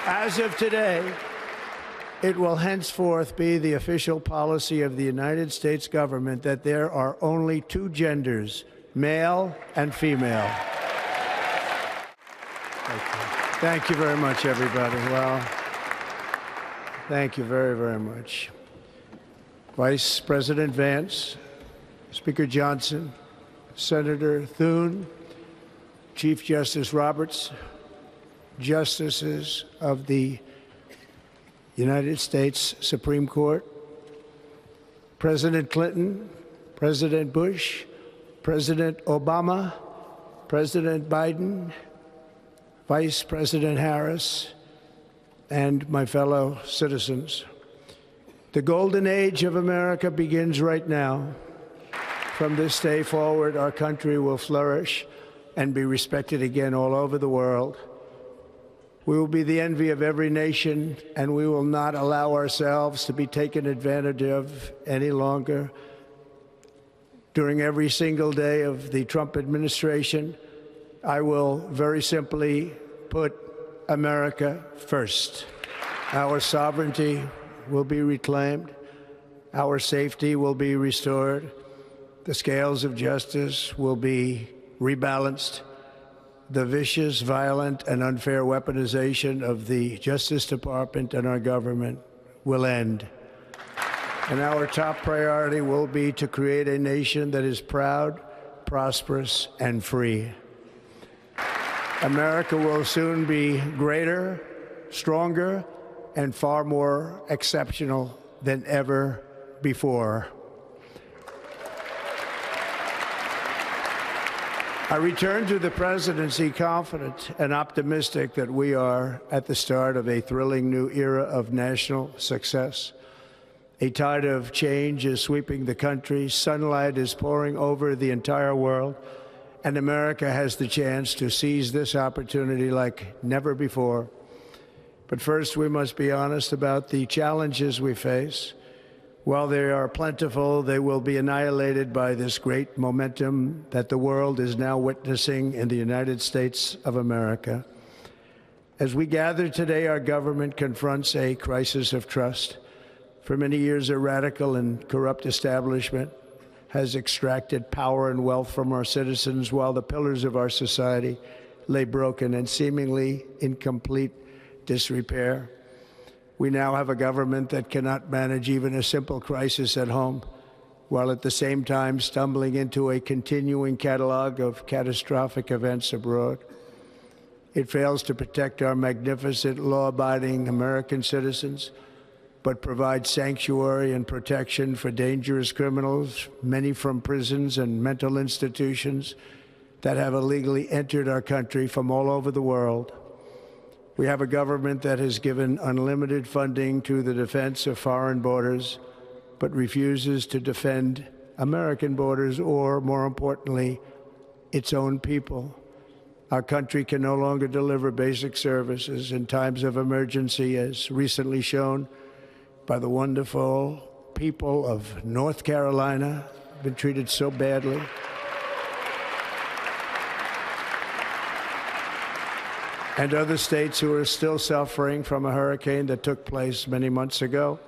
As of today, it will henceforth be the official policy of the United States government that there are only two genders, male and female. Thank you very much, everybody. Well, thank you very, very much. Vice President Vance, Speaker Johnson, Senator Thune, Chief Justice Roberts, Justices of the United States Supreme Court, President Clinton, President Bush, President Obama, President Biden, Vice President Harris, and my fellow citizens. The golden age of America begins right now. From this day forward, our country will flourish and be respected again all over the world. We will be the envy of every nation, and we will not allow ourselves to be taken advantage of any longer. During every single day of the Trump administration, I will very simply put America first. Our sovereignty will be reclaimed. Our safety will be restored. The scales of justice will be rebalanced. The vicious, violent, and unfair weaponization of the Justice Department and our government will end. And our top priority will be to create a nation that is proud, prosperous, and free. America will soon be greater, stronger, and far more exceptional than ever before. I return to the presidency confident and optimistic that we are at the start of a thrilling new era of national success. A tide of change is sweeping the country, sunlight is pouring over the entire world, and America has the chance to seize this opportunity like never before. But first, we must be honest about the challenges we face. While they are plentiful, they will be annihilated by this great momentum that the world is now witnessing in the United States of America. As we gather today, our government confronts a crisis of trust. For many years, a radical and corrupt establishment has extracted power and wealth from our citizens while the pillars of our society lay broken and seemingly in complete disrepair. We now have a government that cannot manage even a simple crisis at home, while at the same time stumbling into a continuing catalog of catastrophic events abroad. It fails to protect our magnificent, law-abiding American citizens, but provides sanctuary and protection for dangerous criminals, many from prisons and mental institutions that have illegally entered our country from all over the world. We have a government that has given unlimited funding to the defense of foreign borders, but refuses to defend American borders or, more importantly, its own people. Our country can no longer deliver basic services in times of emergency, as recently shown by the wonderful people of North Carolina, been treated so badly. And other states who are still suffering from a hurricane that took place many months ago.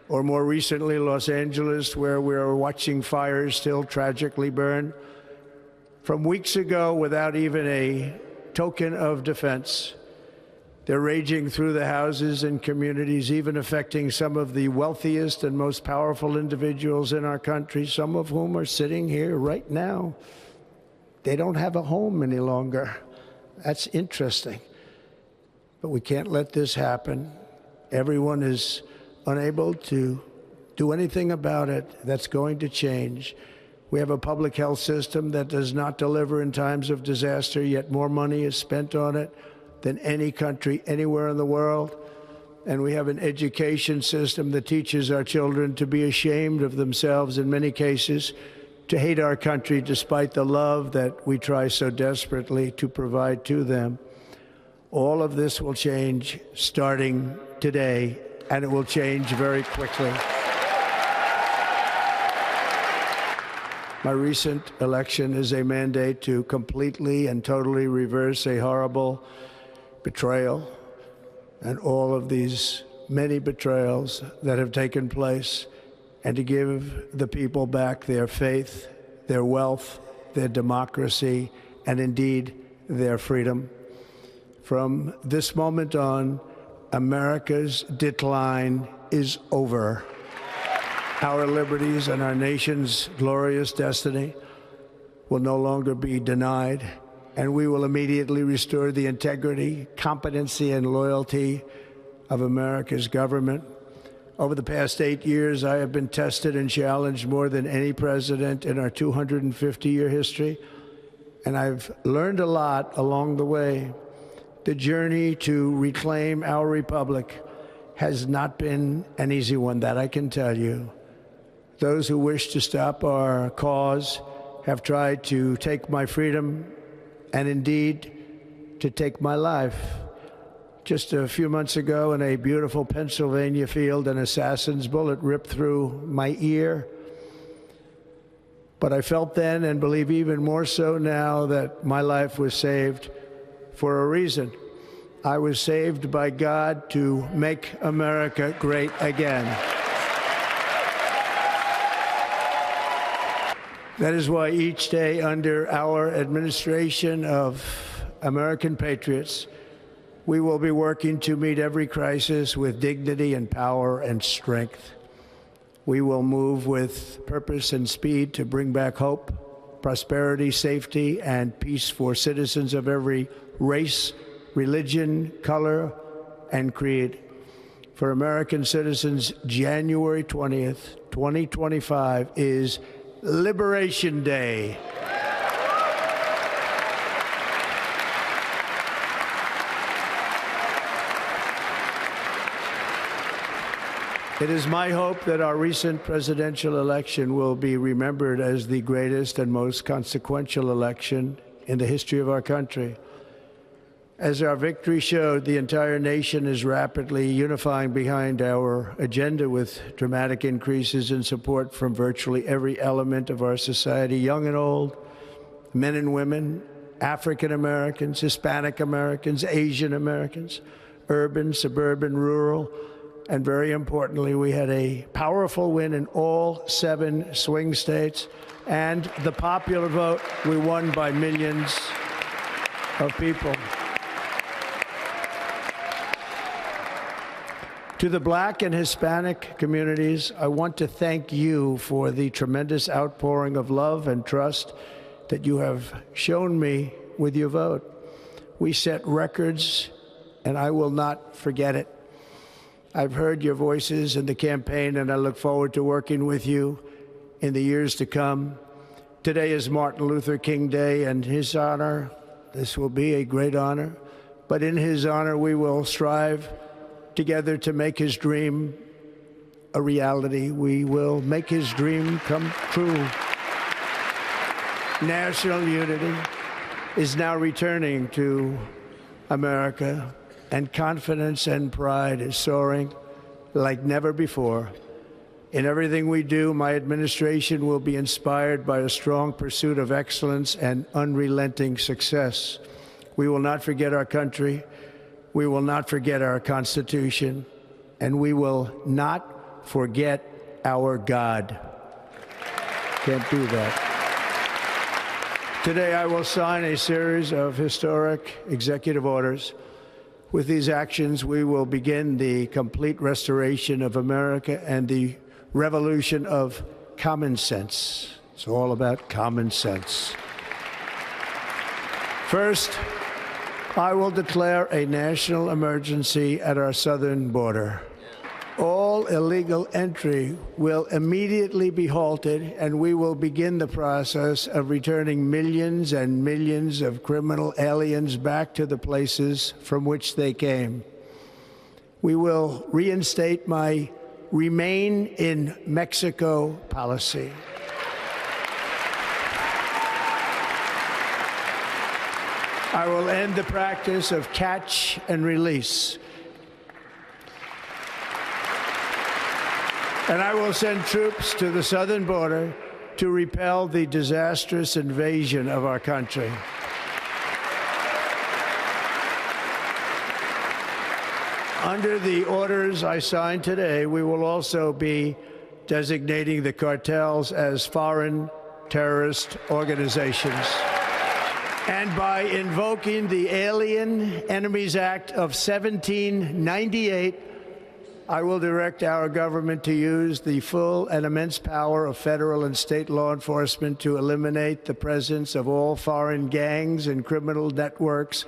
Or more recently, Los Angeles, where we are watching fires still tragically burn from weeks ago without even a token of defense. They're raging through the houses and communities, even affecting some of the wealthiest and most powerful individuals in our country, some of whom are sitting here right now. They don't have a home any longer. That's interesting. But we can't let this happen. Everyone is unable to do anything about it. That's going to change. We have a public health system that does not deliver in times of disaster, yet more money is spent on it than any country anywhere in the world. And we have an education system that teaches our children to be ashamed of themselves in many cases, to hate our country despite the love that we try so desperately to provide to them. All of this will change starting today, and it will change very quickly. My recent election is a mandate to completely and totally reverse a horrible betrayal, and all of these many betrayals that have taken place, and to give the people back their faith, their wealth, their democracy, and indeed their freedom. From this moment on, America's decline is over. Our liberties and our nation's glorious destiny will no longer be denied, and we will immediately restore the integrity, competency, and loyalty of America's government. Over the past 8 years, I have been tested and challenged more than any president in our 250-year history, and I've learned a lot along the way. The journey to reclaim our republic has not been an easy one, that I can tell you. Those who wish to stop our cause have tried to take my freedom and indeed to take my life. Just a few months ago in a beautiful Pennsylvania field, an assassin's bullet ripped through my ear. But I felt then, and believe even more so now, that my life was saved for a reason. I was saved by God to make America great again. That is why each day under our administration of American patriots, we will be working to meet every crisis with dignity and power and strength. We will move with purpose and speed to bring back hope, prosperity, safety, and peace for citizens of every race, religion, color, and creed. For American citizens, January 20th, 2025 is Liberation Day. It is my hope that our recent presidential election will be remembered as the greatest and most consequential election in the history of our country. As our victory showed, the entire nation is rapidly unifying behind our agenda with dramatic increases in support from virtually every element of our society, young and old, men and women, African Americans, Hispanic Americans, Asian Americans, urban, suburban, rural, and very importantly, we had a powerful win in all 7 swing states, and the popular vote, we won by millions of people. To the Black and Hispanic communities, I want to thank you for the tremendous outpouring of love and trust that you have shown me with your vote. We set records, and I will not forget it. I've heard your voices in the campaign, and I look forward to working with you in the years to come. Today is Martin Luther King Day, and his honor, this will be a great honor, but in his honor, we will strive together to make his dream a reality. We will make his dream come true. National unity is now returning to America, and confidence and pride is soaring like never before. In everything we do, my administration will be inspired by a strong pursuit of excellence and unrelenting success. We will not forget our country. We will not forget our Constitution, and we will not forget our God. Can't do that. Today, I will sign a series of historic executive orders. With these actions, we will begin the complete restoration of America and the revolution of common sense. It's all about common sense. First, I will declare a national emergency at our southern border. All illegal entry will immediately be halted, and we will begin the process of returning millions and millions of criminal aliens back to the places from which they came. We will reinstate my Remain in Mexico policy. I will end the practice of catch and release. And I will send troops to the southern border to repel the disastrous invasion of our country. Under the orders I signed today, we will also be designating the cartels as foreign terrorist organizations. And by invoking the Alien Enemies Act of 1798, I will direct our government to use the full and immense power of federal and state law enforcement to eliminate the presence of all foreign gangs and criminal networks,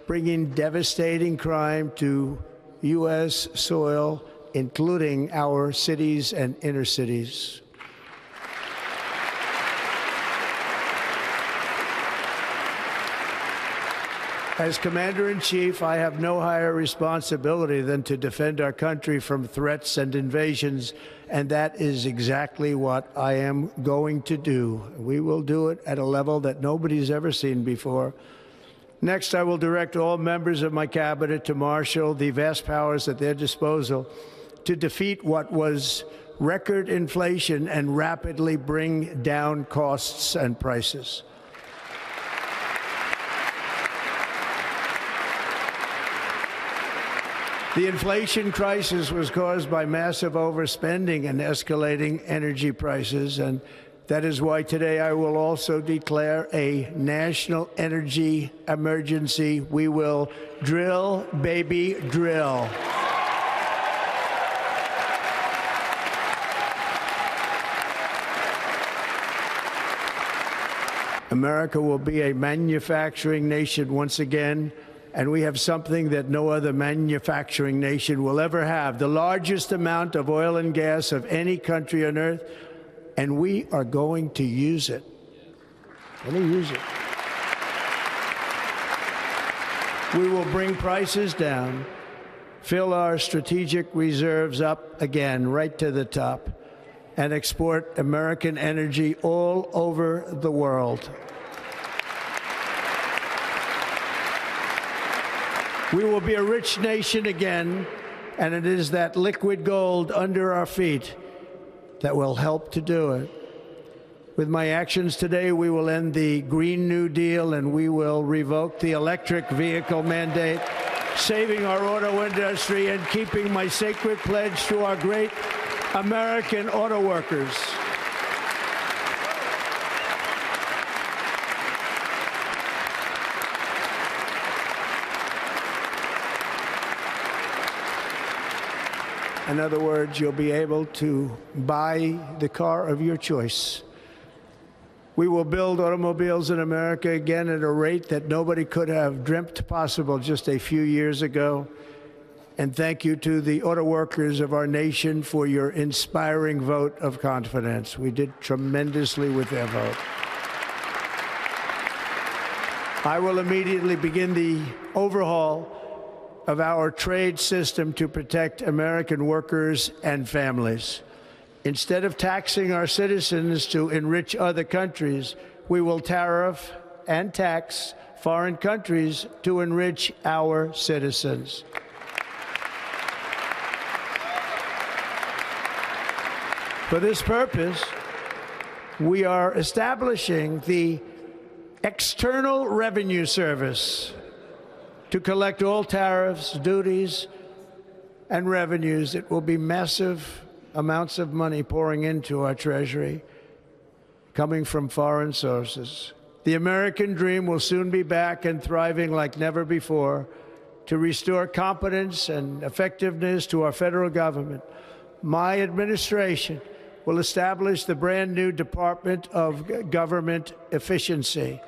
bringing devastating crime to U.S. soil, including our cities and inner cities. As Commander-in-Chief, I have no higher responsibility than to defend our country from threats and invasions, and that is exactly what I am going to do. We will do it at a level that nobody's ever seen before. Next, I will direct all members of my cabinet to marshal the vast powers at their disposal to defeat what was record inflation and rapidly bring down costs and prices. The inflation crisis was caused by massive overspending and escalating energy prices, and that is why today I will also declare a national energy emergency. We will drill, baby, drill. America will be a manufacturing nation once again, and we have something that no other manufacturing nation will ever have, the largest amount of oil and gas of any country on earth, and we are going to use it. We will bring prices down, fill our strategic reserves up again, right to the top, and export American energy all over the world. We will be a rich nation again, and it is that liquid gold under our feet that will help to do it. With my actions today, we will end the Green New Deal, and we will revoke the electric vehicle mandate, saving our auto industry and keeping my sacred pledge to our great American auto workers. In other words, you'll be able to buy the car of your choice. We will build automobiles in America again at a rate that nobody could have dreamt possible just a few years ago. And thank you to the auto workers of our nation for your inspiring vote of confidence. We did tremendously with their vote. I will immediately begin the overhaul of our trade system to protect American workers and families. Instead of taxing our citizens to enrich other countries, we will tariff and tax foreign countries to enrich our citizens. For this purpose, we are establishing the External Revenue Service to collect all tariffs, duties, and revenues. It will be massive amounts of money pouring into our treasury, coming from foreign sources. The American dream will soon be back and thriving like never before to restore competence and effectiveness to our federal government. My administration will establish the brand new Department of Government Efficiency.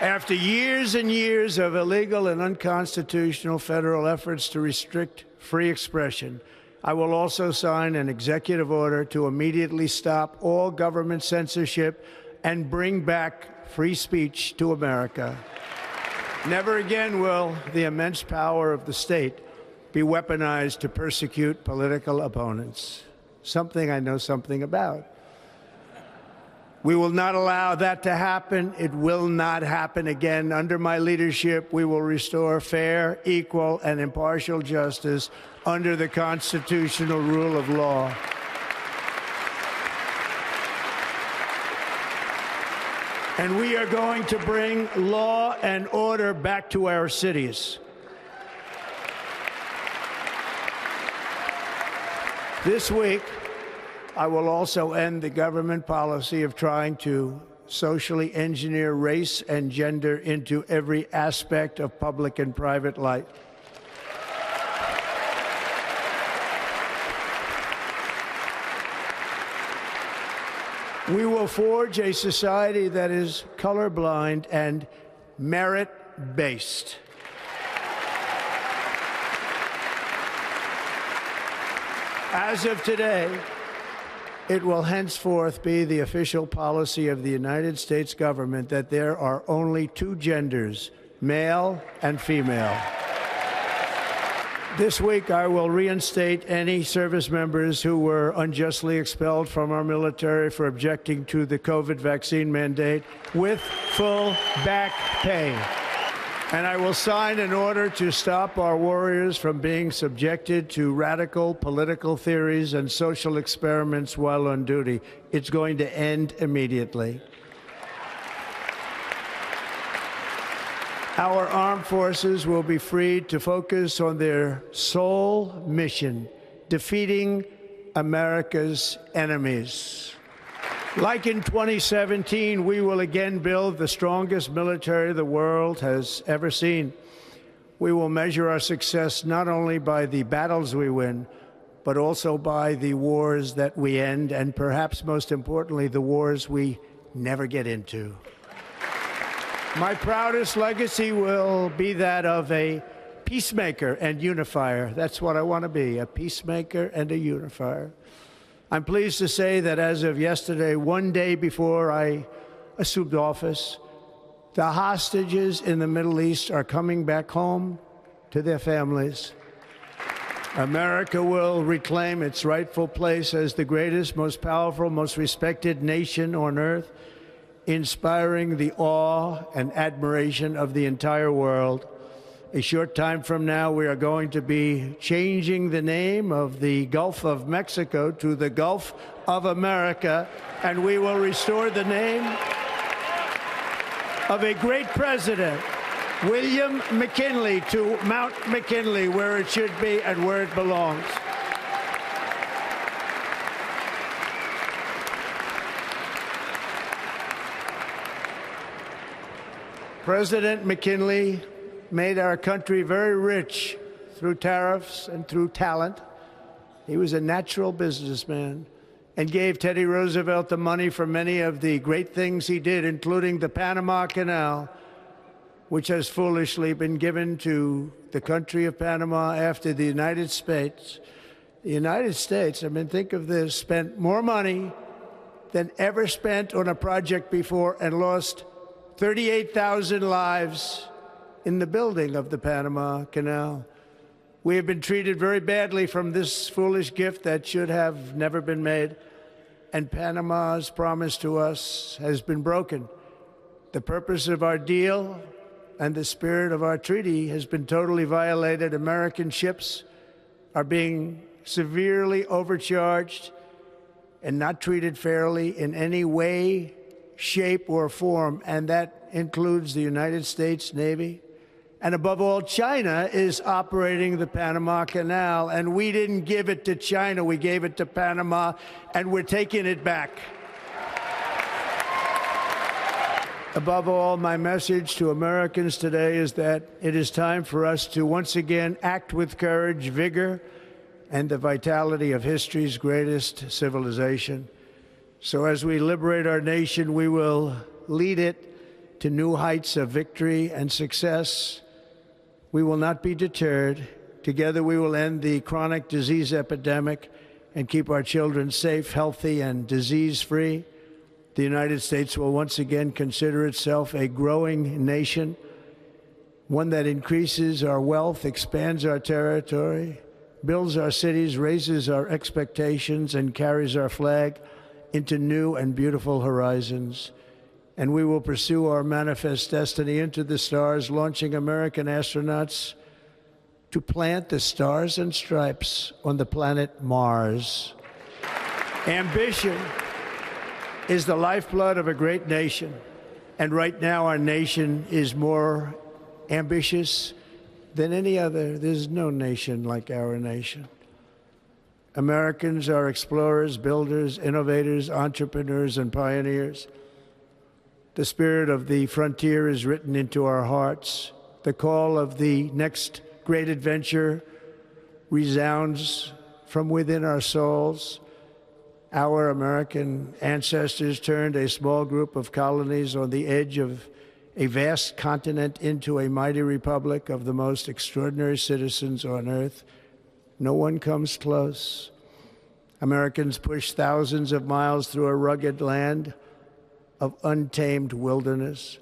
After years and years of illegal and unconstitutional federal efforts to restrict free expression, I will also sign an executive order to immediately stop all government censorship and bring back free speech to America. Never again will the immense power of the state be weaponized to persecute political opponents, something I know something about. We will not allow that to happen. It will not happen again. Under my leadership, we will restore fair, equal, and impartial justice under the constitutional rule of law. And we are going to bring law and order back to our cities. This week, I will also end the government policy of trying to socially engineer race and gender into every aspect of public and private life. We will forge a society that is colorblind and merit-based. As of today, it will henceforth be the official policy of the United States government that there are only two genders, male and female. This week, I will reinstate any service members who were unjustly expelled from our military for objecting to the COVID vaccine mandate with full back pay. And I will sign an order to stop our warriors from being subjected to radical political theories and social experiments while on duty. It's going to end immediately. Our armed forces will be freed to focus on their sole mission, defeating America's enemies. Like in 2017, we will again build the strongest military the world has ever seen. We will measure our success not only by the battles we win, but also by the wars that we end, and perhaps most importantly, the wars we never get into. My proudest legacy will be that of a peacemaker and unifier. That's what I want to be, a peacemaker and a unifier. I'm pleased to say that as of yesterday, one day before I assumed office, the hostages in the Middle East are coming back home to their families. America will reclaim its rightful place as the greatest, most powerful, most respected nation on earth, inspiring the awe and admiration of the entire world. A short time from now, we are going to be changing the name of the Gulf of Mexico to the Gulf of America, and we will restore the name of a great president, William McKinley, to Mount McKinley, where it should be and where it belongs. President McKinley made our country very rich through tariffs and through talent. He was a natural businessman and gave Teddy Roosevelt the money for many of the great things he did, including the Panama Canal, which has foolishly been given to the country of Panama after the United States. The United States, I mean, think of this, spent more money than ever spent on a project before and lost 38,000 lives in the building of the Panama Canal. We have been treated very badly from this foolish gift that should have never been made, and Panama's promise to us has been broken. The purpose of our deal and the spirit of our treaty has been totally violated. American ships are being severely overcharged and not treated fairly in any way, shape, or form, and that includes the United States Navy. And above all, China is operating the Panama Canal, and we didn't give it to China, we gave it to Panama, and we're taking it back. Above all, my message to Americans today is that it is time for us to once again act with courage, vigor, and the vitality of history's greatest civilization. So as we liberate our nation, we will lead it to new heights of victory and success. We will not be deterred. Together we will end the chronic disease epidemic and keep our children safe, healthy, and disease-free. The United States will once again consider itself a growing nation, one that increases our wealth, expands our territory, builds our cities, raises our expectations, and carries our flag into new and beautiful horizons. And we will pursue our manifest destiny into the stars, launching American astronauts to plant the stars and stripes on the planet Mars. Ambition is the lifeblood of a great nation. And right now, our nation is more ambitious than any other. There's no nation like our nation. Americans are explorers, builders, innovators, entrepreneurs, and pioneers. The spirit of the frontier is written into our hearts. The call of the next great adventure resounds from within our souls. Our American ancestors turned a small group of colonies on the edge of a vast continent into a mighty republic of the most extraordinary citizens on earth. No one comes close. Americans pushed thousands of miles through a rugged land of untamed wilderness.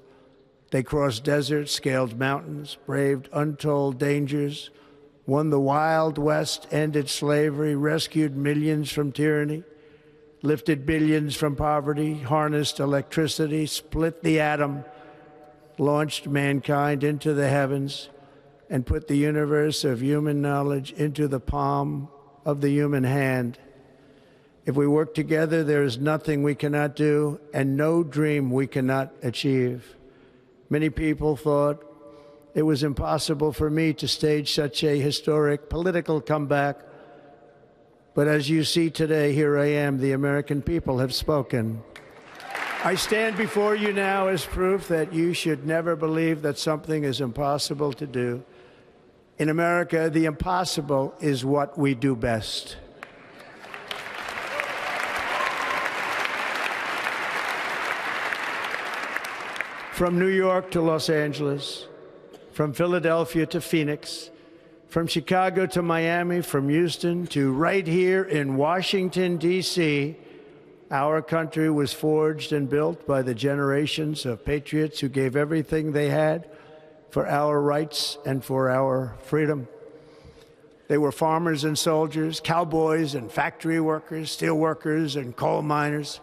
They crossed deserts, scaled mountains, braved untold dangers, won the Wild West, ended slavery, rescued millions from tyranny, lifted billions from poverty, harnessed electricity, split the atom, launched mankind into the heavens, and put the universe of human knowledge into the palm of the human hand. If we work together, there is nothing we cannot do and no dream we cannot achieve. Many people thought it was impossible for me to stage such a historic political comeback. But as you see today, here I am. The American people have spoken. I stand before you now as proof that you should never believe that something is impossible to do. In America, the impossible is what we do best. From New York to Los Angeles, from Philadelphia to Phoenix, from Chicago to Miami, from Houston to right here in Washington, D.C., our country was forged and built by the generations of patriots who gave everything they had for our rights and for our freedom. They were farmers and soldiers, cowboys and factory workers, steel workers and coal miners,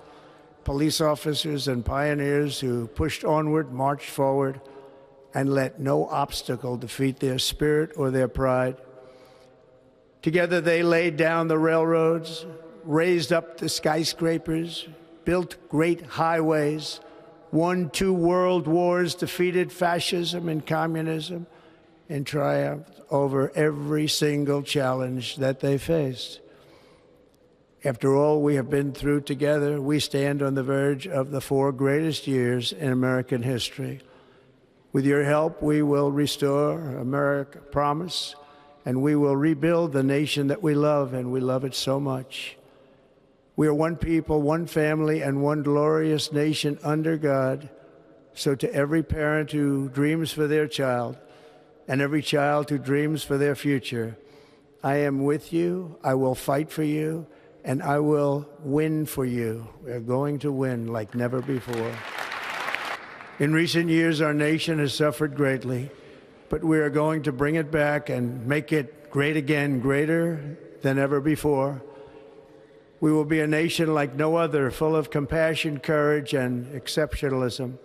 police officers and pioneers who pushed onward, marched forward, and let no obstacle defeat their spirit or their pride. Together they laid down the railroads, raised up the skyscrapers, built great highways, won 2 world wars, defeated fascism and communism, and triumphed over every single challenge that they faced. After all we have been through together, we stand on the verge of the 4 greatest years in American history. With your help, we will restore America, promise, and we will rebuild the nation that we love, and we love it so much. We are one people, one family, and one glorious nation under God. So to every parent who dreams for their child, and every child who dreams for their future, I am with you, I will fight for you, and I will win for you. We're going to win like never before. In recent years, our nation has suffered greatly, but we are going to bring it back and make it great again, greater than ever before. We will be a nation like no other, full of compassion, courage, and exceptionalism.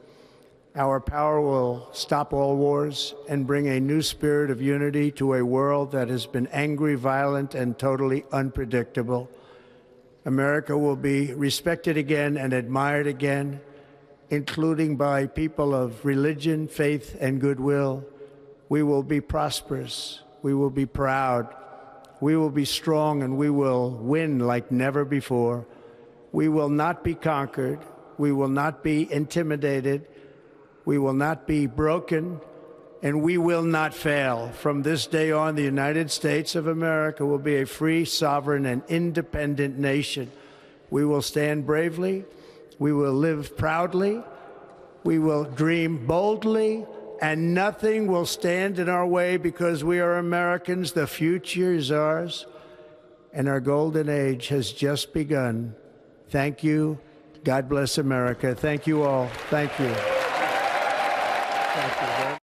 Our power will stop all wars and bring a new spirit of unity to a world that has been angry, violent, and totally unpredictable. America will be respected again and admired again, including by people of religion, faith, and goodwill. We will be prosperous. We will be proud. We will be strong, and we will win like never before. We will not be conquered. We will not be intimidated. We will not be broken, and we will not fail. From this day on, the United States of America will be a free, sovereign, and independent nation. We will stand bravely. We will live proudly. We will dream boldly, and nothing will stand in our way because we are Americans. The future is ours, and our golden age has just begun. Thank you. God bless America. Thank you all. Thank you. Thank you.